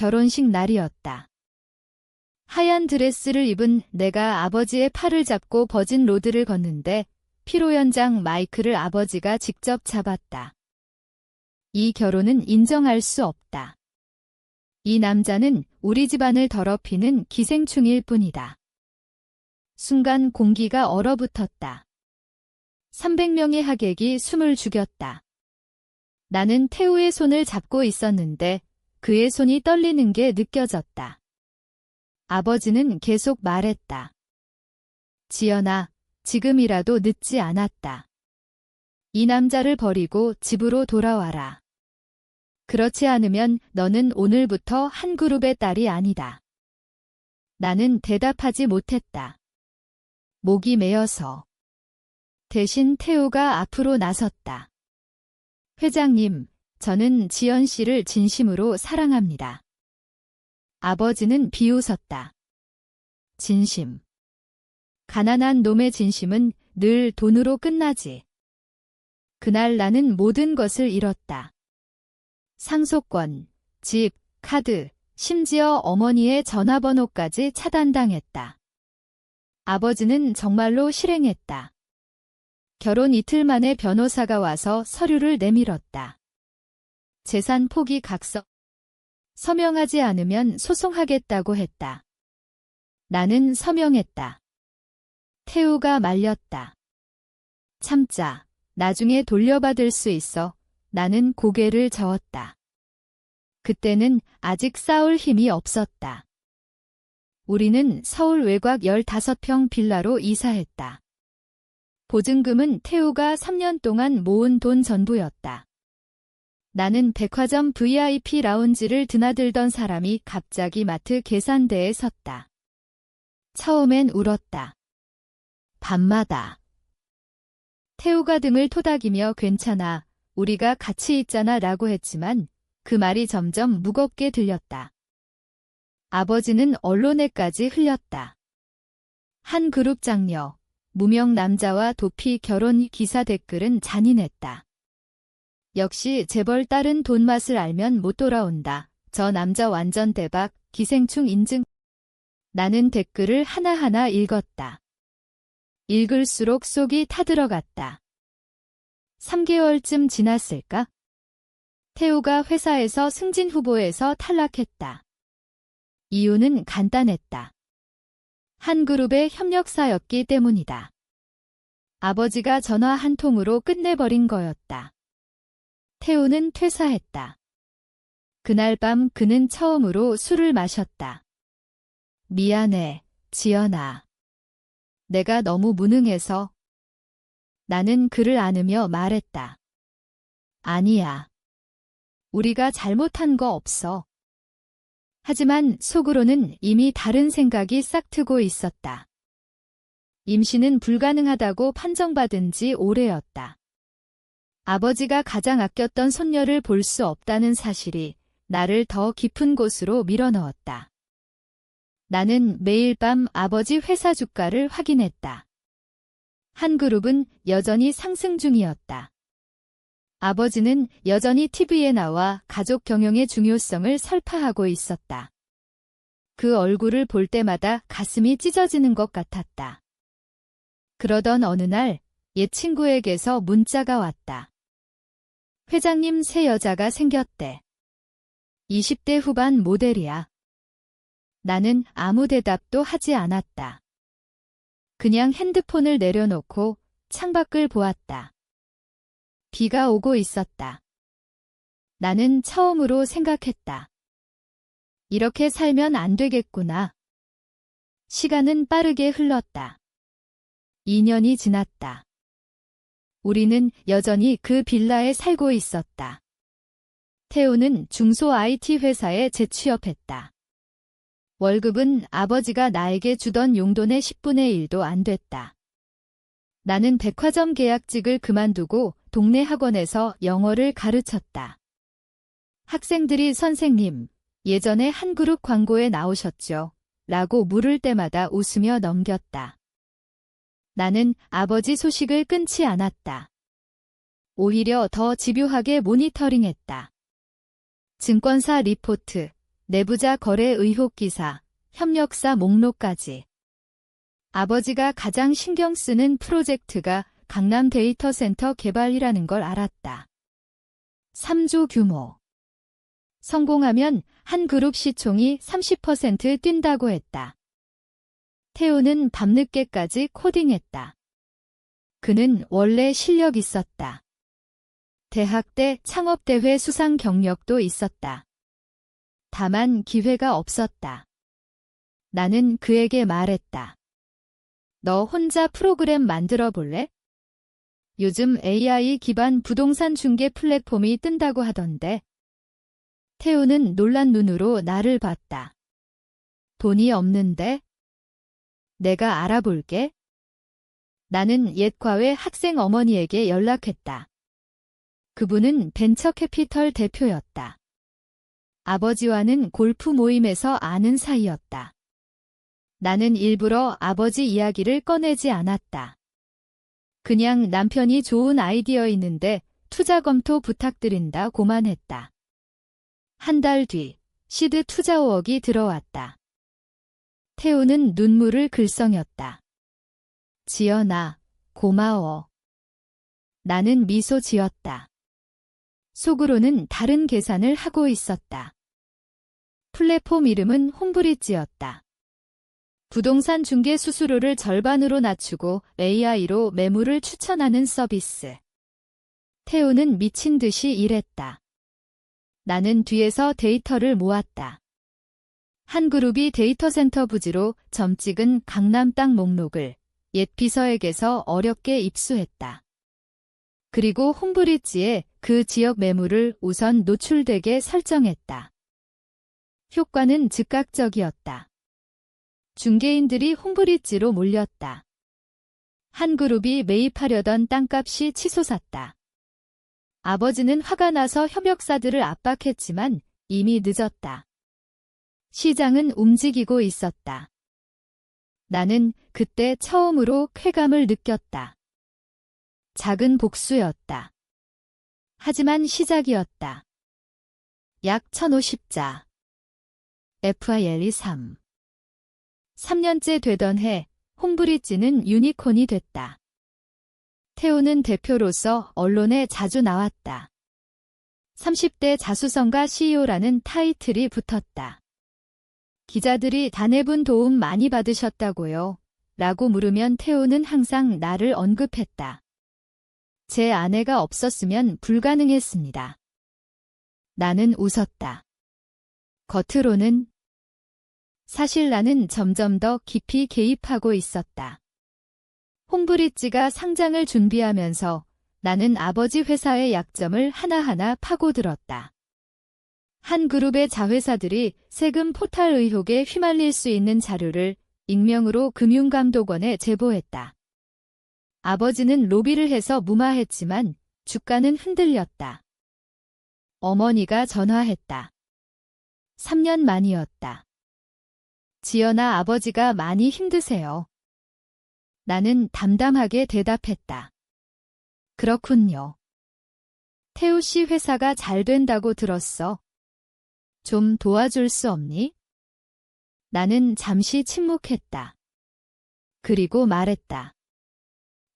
결혼식 날이었다. 하얀 드레스를 입은 내가 아버지의 팔을 잡고 버진 로드를 걷는데 피로 연장 마이크를 아버지가 직접 잡았다. 이 결혼은 인정할 수 없다. 이 남자는 우리 집안을 더럽히는 기생충일 뿐이다. 순간 공기가 얼어붙었다. 300명의 하객이 숨을 죽였다. 나는 태우의 손을 잡고 있었는데 그의 손이 떨리는 게 느껴졌다. 아버지는 계속 말했다. 지연아, 지금이라도 늦지 않았다. 이 남자를 버리고 집으로 돌아와라. 그렇지 않으면 너는 오늘부터 한 그룹의 딸이 아니다. 나는 대답하지 못했다. 목이 메어서. 대신 태우가 앞으로 나섰다. 회장님, 저는 지연 씨를 진심으로 사랑합니다. 아버지는 비웃었다. 진심. 가난한 놈의 진심은 늘 돈으로 끝나지. 그날 나는 모든 것을 잃었다. 상속권, 집, 카드, 심지어 어머니의 전화번호까지 차단당했다. 아버지는 정말로 실행했다. 결혼 이틀 만에 변호사가 와서 서류를 내밀었다. 재산 포기 각서. 서명하지 않으면 소송하겠다고 했다. 나는 서명했다. 태우가 말렸다. 참자, 나중에 돌려받을 수 있어. 나는 고개를 저었다. 그때는 아직 싸울 힘이 없었다. 우리는 서울 외곽 15평 빌라로 이사했다. 보증금은 태우가 3년 동안 모은 돈 전부였다. 나는 백화점 VIP 라운지를 드나들던 사람이 갑자기 마트 계산대에 섰다. 처음엔 울었다. 밤마다. 태우가 등을 토닥이며 괜찮아, 우리가 같이 있잖아 라고 했지만 그 말이 점점 무겁게 들렸다. 아버지는 언론에까지 흘렸다. 한 그룹 장녀, 무명 남자와 도피 결혼 기사 댓글은 잔인했다. 역시 재벌 딸은 돈 맛을 알면 못 돌아온다. 저 남자 완전 대박, 기생충 인증. 나는 댓글을 하나하나 읽었다. 읽을수록 속이 타들어갔다. 3개월쯤 지났을까? 태우가 회사에서 승진 후보에서 탈락했다. 이유는 간단했다. 한 그룹의 협력사였기 때문이다. 아버지가 전화 한 통으로 끝내버린 거였다. 태우는 퇴사했다. 그날 밤 그는 처음으로 술을 마셨다. 미안해, 지연아. 내가 너무 무능해서. 나는 그를 안으며 말했다. 아니야. 우리가 잘못한 거 없어. 하지만 속으로는 이미 다른 생각이 싹트고 있었다. 임신은 불가능하다고 판정받은 지 오래였다. 아버지가 가장 아꼈던 손녀를 볼 수 없다는 사실이 나를 더 깊은 곳으로 밀어넣었다. 나는 매일 밤 아버지 회사 주가를 확인했다. 한 그룹은 여전히 상승 중이었다. 아버지는 여전히 TV에 나와 가족 경영의 중요성을 설파하고 있었다. 그 얼굴을 볼 때마다 가슴이 찢어지는 것 같았다. 그러던 어느 날 옛 친구에게서 문자가 왔다. 회장님 새 여자가 생겼대. 20대 후반 모델이야. 나는 아무 대답도 하지 않았다. 그냥 핸드폰을 내려놓고 창밖을 보았다. 비가 오고 있었다. 나는 처음으로 생각했다. 이렇게 살면 안 되겠구나. 시간은 빠르게 흘렀다. 2년이 지났다. 우리는 여전히 그 빌라에 살고 있었다. 태우는 중소 IT 회사에 재취업했다. 월급은 아버지가 나에게 주던 용돈의 10분의 1도 안 됐다. 나는 백화점 계약직을 그만두고 동네 학원에서 영어를 가르쳤다. 학생들이 선생님, 예전에 한 그룹 광고에 나오셨죠? 라고 물을 때마다 웃으며 넘겼다. 나는 아버지 소식을 끊지 않았다. 오히려 더 집요하게 모니터링했다. 증권사 리포트, 내부자 거래 의혹 기사, 협력사 목록까지. 아버지가 가장 신경 쓰는 프로젝트가 강남 데이터 센터 개발이라는 걸 알았다. 3조 규모. 성공하면 한 그룹 시총이 30% 뛴다고 했다. 태우는 밤늦게까지 코딩했다. 그는 원래 실력 있었다. 대학 때 창업대회 수상 경력도 있었다. 다만 기회가 없었다. 나는 그에게 말했다. 너 혼자 프로그램 만들어 볼래? 요즘 AI 기반 부동산 중개 플랫폼이 뜬다고 하던데. 태우는 놀란 눈으로 나를 봤다. 돈이 없는데? 내가 알아볼게. 나는 옛 과외 학생 어머니에게 연락했다. 그분은 벤처 캐피털 대표였다. 아버지와는 골프 모임에서 아는 사이였다. 나는 일부러 아버지 이야기를 꺼내지 않았다. 그냥 남편이 좋은 아이디어 있는데 투자 검토 부탁드린다고만 했다. 한 달 뒤 시드 투자 5억이 들어왔다. 태우는 눈물을 글썽였다. 지연아, 고마워. 나는 미소 지었다. 속으로는 다른 계산을 하고 있었다. 플랫폼 이름은 홈브리지였다. 부동산 중개 수수료를 절반으로 낮추고 AI로 매물을 추천하는 서비스. 태우는 미친 듯이 일했다. 나는 뒤에서 데이터를 모았다. 한 그룹이 데이터 센터 부지로 점 찍은 강남 땅 목록을 옛 비서에게서 어렵게 입수했다. 그리고 홈브리지에 그 지역 매물을 우선 노출되게 설정했다. 효과는 즉각적이었다. 중개인들이 홈브리지로 몰렸다. 한 그룹이 매입하려던 땅값이 치솟았다. 아버지는 화가 나서 협력사들을 압박했지만 이미 늦었다. 시장은 움직이고 있었다. 나는 그때 처음으로 쾌감을 느꼈다. 작은 복수였다. 하지만 시작이었다. 약 1050자. FILE 3. 3년째 되던 해, 홈브리지는 유니콘이 됐다. 태우는 대표로서 언론에 자주 나왔다. 30대 자수성가 CEO라는 타이틀이 붙었다. 기자들이 다네분 도움 많이 받으셨다고요? 라고 물으면 태우는 항상 나를 언급했다. 제 아내가 없었으면 불가능했습니다. 나는 웃었다. 겉으로는 사실 나는 점점 더 깊이 개입하고 있었다. 홈브리지가 상장을 준비하면서 나는 아버지 회사의 약점을 하나하나 파고들었다. 한 그룹의 자회사들이 세금 포탈 의혹에 휘말릴 수 있는 자료를 익명으로 금융감독원에 제보했다. 아버지는 로비를 해서 무마했지만 주가는 흔들렸다. 어머니가 전화했다. 3년 만이었다. 지연아, 아버지가 많이 힘드세요. 나는 담담하게 대답했다. 그렇군요. 태우 씨 회사가 잘 된다고 들었어. 좀 도와줄 수 없니? 나는 잠시 침묵했다. 그리고 말했다.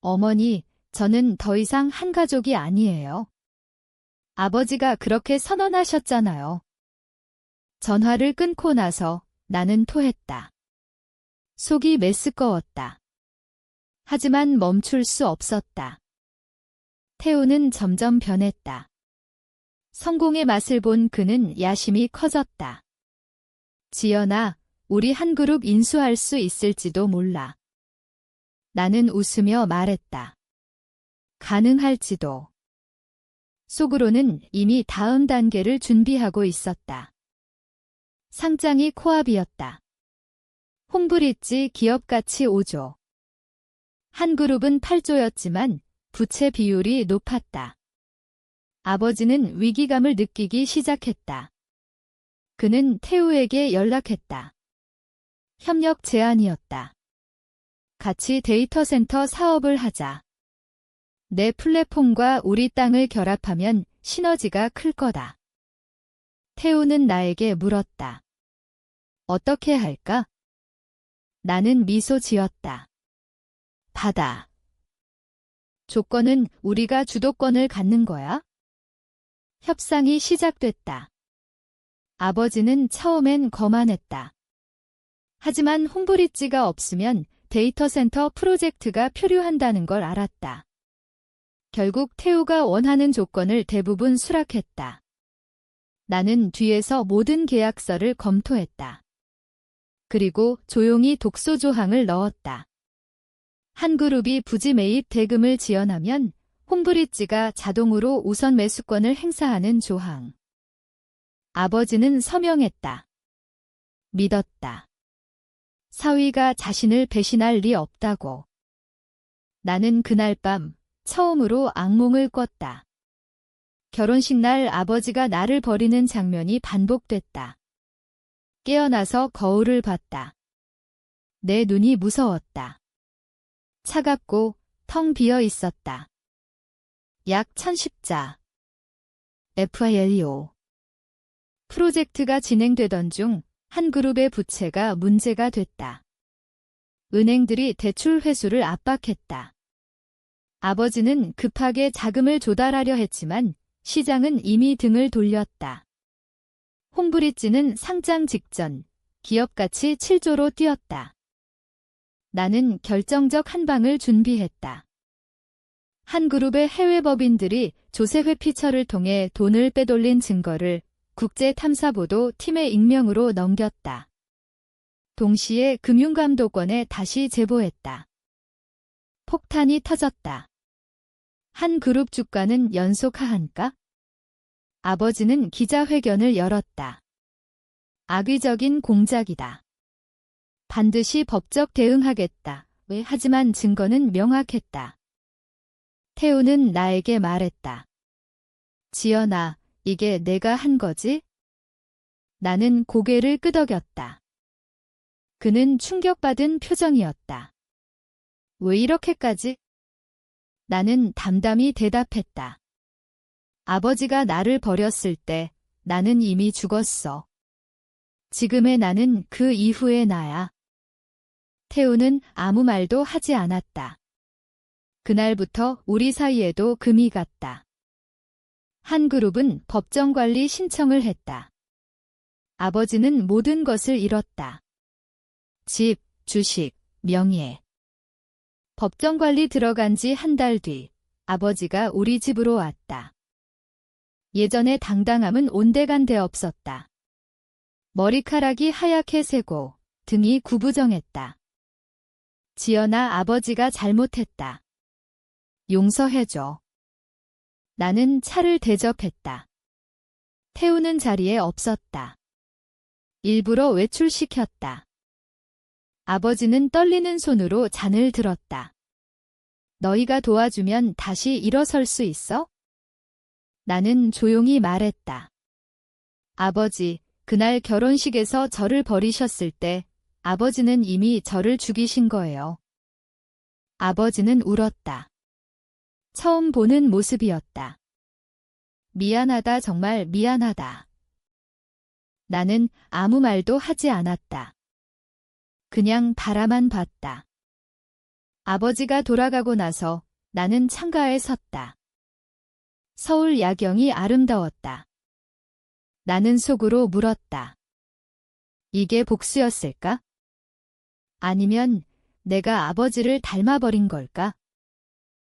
어머니, 저는 더 이상 한 가족이 아니에요. 아버지가 그렇게 선언하셨잖아요. 전화를 끊고 나서 나는 토했다. 속이 메스꺼웠다. 하지만 멈출 수 없었다. 태우는 점점 변했다. 성공의 맛을 본 그는 야심이 커졌다. 지연아, 우리 한 그룹 인수할 수 있을지도 몰라. 나는 웃으며 말했다. 가능할지도. 속으로는 이미 다음 단계를 준비하고 있었다. 상장이 코앞이었다. 홈브리지 기업가치 5조. 한 그룹은 8조였지만 부채 비율이 높았다. 아버지는 위기감을 느끼기 시작했다. 그는 태우에게 연락했다. 협력 제안이었다. 같이 데이터 센터 사업을 하자. 내 플랫폼과 우리 땅을 결합하면 시너지가 클 거다. 태우는 나에게 물었다. 어떻게 할까? 나는 미소 지었다. 받아. 조건은 우리가 주도권을 갖는 거야? 협상이 시작됐다. 아버지는 처음엔 거만했다. 하지만 홈브릿지가 없으면 데이터 센터 프로젝트가 표류한다는 걸 알았다. 결국 태우가 원하는 조건을 대부분 수락했다. 나는 뒤에서 모든 계약서를 검토했다. 그리고 조용히 독소 조항을 넣었다. 한 그룹이 부지 매입 대금을 지원하면 홈브릿지가 자동으로 우선 매수권을 행사하는 조항. 아버지는 서명했다. 믿었다. 사위가 자신을 배신할 리 없다고. 나는 그날 밤 처음으로 악몽을 꿨다. 결혼식 날 아버지가 나를 버리는 장면이 반복됐다. 깨어나서 거울을 봤다. 내 눈이 무서웠다. 차갑고 텅 비어 있었다. 약 1010자. FILO. 프로젝트가 진행되던 중 한 그룹의 부채가 문제가 됐다. 은행들이 대출 회수를 압박했다. 아버지는 급하게 자금을 조달하려 했지만 시장은 이미 등을 돌렸다. 홈브릿지는 상장 직전 기업가치 7조로 뛰었다. 나는 결정적 한 방을 준비했다. 한 그룹의 해외 법인들이 조세회 피처를 통해 돈을 빼돌린 증거를 국제탐사보도 팀의 익명으로 넘겼다. 동시에 금융감독원에 다시 제보했다. 폭탄이 터졌다. 한 그룹 주가는 연속 하한가? 아버지는 기자회견을 열었다. 악의적인 공작이다. 반드시 법적 대응하겠다. 하지만 증거는 명확했다. 태우는 나에게 말했다. 지연아, 이게 내가 한 거지? 나는 고개를 끄덕였다. 그는 충격받은 표정이었다. 왜 이렇게까지? 나는 담담히 대답했다. 아버지가 나를 버렸을 때 나는 이미 죽었어. 지금의 나는 그 이후의 나야. 태우는 아무 말도 하지 않았다. 그날부터 우리 사이에도 금이 갔다. 한 그룹은 법정관리 신청을 했다. 아버지는 모든 것을 잃었다. 집, 주식, 명예. 법정관리 들어간 지 한 달 뒤, 아버지가 우리 집으로 왔다. 예전의 당당함은 온데간데 없었다. 머리카락이 하얗게 새고 등이 구부정했다. 지연아, 아버지가 잘못했다. 용서해줘. 나는 차를 대접했다. 태우는 자리에 없었다. 일부러 외출시켰다. 아버지는 떨리는 손으로 잔을 들었다. 너희가 도와주면 다시 일어설 수 있어? 나는 조용히 말했다. 아버지, 그날 결혼식에서 저를 버리셨을 때 아버지는 이미 저를 죽이신 거예요. 아버지는 울었다. 처음 보는 모습이었다. 미안하다, 정말 미안하다. 나는 아무 말도 하지 않았다. 그냥 바라만 봤다. 아버지가 돌아가고 나서 나는 창가에 섰다. 서울 야경이 아름다웠다. 나는 속으로 물었다. 이게 복수였을까? 아니면 내가 아버지를 닮아버린 걸까?